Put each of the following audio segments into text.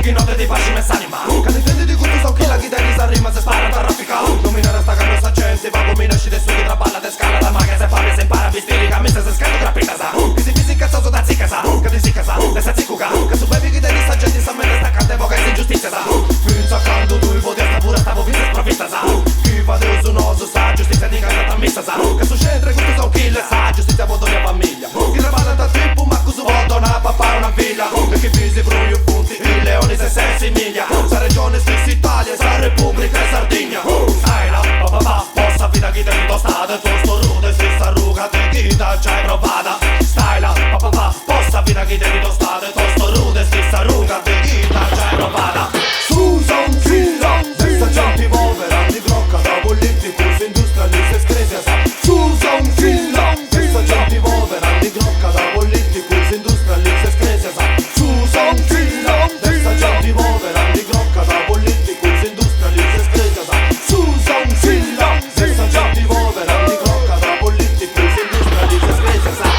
che notte ti facci messanima. Che difendi di gusto so chi la chitarra di Sanremo se spara a traffica. Dominare sta che questa gente va come nascite su che traballa te scala la maga se fame se impara a vestire che a me se scatto grappita sa. Che si fisi incazzato da zicca sa. Che ti zicca sa, le sa ziccuca. Che su bevi che te di sta gente sa mente sta cante poca e ingiustizia sa. Pensa quando tu il voti sta pure stavo finta sprovvista sa. Chi fa Deus un oso sa, giustizia di cantata messa sa. Che su centro questo so killer sa, giustizia voto mia famiglia. Chi traballa da tempo ma cosa voto una papà una villa. E chi fisi brugli punti, il leone se sensi miglia. Sa regione stessa Italia, sa Repubblica e Sardegna. Stai là, papà, possa vita chi te lo stato. Tu sto rude, stessa ruga, te chi t'ha già provata. Stai là, papà, possa vita chi te lo stato. Tu sto rude, stessa ruga, te chi t'ha già provata. Susan Filla, stessa gente povera, di crocca da politico, industrialista e scresia sa. Susan Filla, stessa gente povera, di crocca da politico, industrialista e scresia sa. Susan Filla, stessa gente povera, di crocca da politico, industrialista e scresia sa. Susan Filla, stessa gente povera, di crocca da politico, industrialista e scresia sa.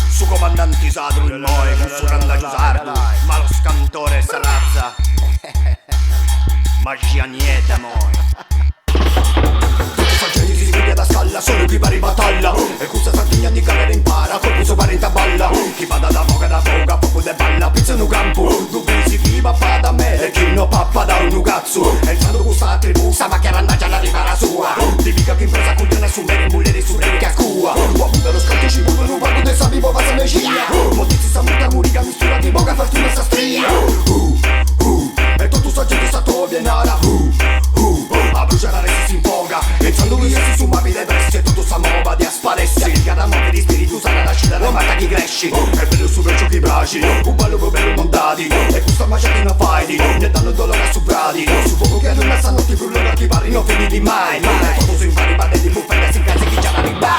Su comandanti sadru il moi, sussurrando a giusardo, ma lo scantore sarazza. Magia niente moi. Questa gente si sveglia da scalla, solo chi pari battaglia. E questa Sardegna di camera impara, col viso parenta balla. Chi va da foga, poco de balla, pizza in un campo. Dove si chi papà da me, e chi no papà da un cazzo. E il santo questa tribù, sa ma che randa già la ripara sua. Divica che in prosa coglione su me, mulleri su re che a scua. Ho avuto lo scatto ci buco, non guardo te sapi, po' passa me scia. Motizi sta muta murica, mistura di boca, farti sta stria. E tutto sta gente sta tovienara. A bruciare si infoga. E quando lui si sumavi le vesti e tutto sta mova di asparessi. Il cada muove di spiritu sana da scilla, la matta chi cresci. E bello su per giochi braci, un ballo per bello montati. E questa maciatina fai, ne danno dolore a subrati. Su poco che non sanno ti frullano chi parli non finiti mai. E tutto su impari parli di buffette, si incazzi chi già la ribai.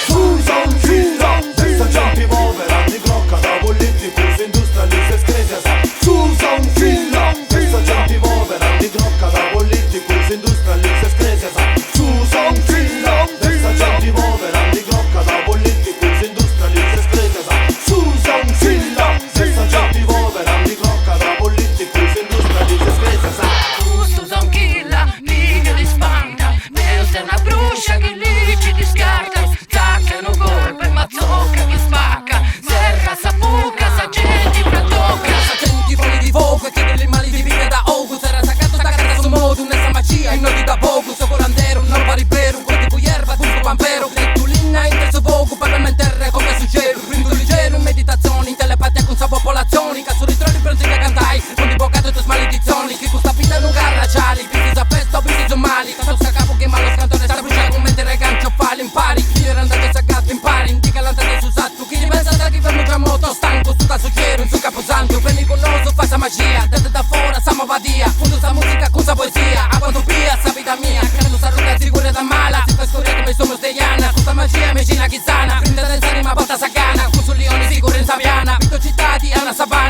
Susan Filla, stessa gente povera, di crocca da politico, industrialista e scresia sa. Susan Filla, stessa gente povera, di crocca da politico, industrialista e scresia sa. Susan Filla, stessa gente povera, di crocca da politico, industrialista e scresia sa. Susan Filla, stessa gente povera, di crocca da politico, industrialista e scresia sa. Susan Killa, liga di spanta, mesta una brucia che lì ci discarta. Staccano colpe, ma zocca che spacca. Serra sapuca, sa gente fra tocca. Sa gente voli di fuoco e che delle mali di vita da ogo. Sarà saccato sta carta su modo, un'essa magia, in nodi da poco. So volandero, non pari vero, un po' di erba, tutto pampero. Lettulina in terzo poco, parlamente terra come suggero. Rindo leggero in meditazioni, in telepatia con sa popolazioni. Cazzo ritrovi pronti che cantai, con di boccato e tus maledizioni. Che questa vita non garracciali, visti sa pesto, visti sono mali. Tanto sta capo che malo scantone sta bruciato con mente regancio fali. Impari, chi era andato a saccato, impari. Indica l'andata su satto, chi pensa da chi fermo già moto stanco. Su tasso cielo, in su caposanto, pericoloso, fa sa magia. Date da fora, siamo vadia, fondo sa musica con sa poesia. A quanto pia, sa vita mia, credo sa ruga sicura da mala. Si fa scorrere come sono steiana, questa magia me cina chi sana. Prende da ma porta sa gana, con su leone sicuro in saviana. Vito città di Anna Sabana.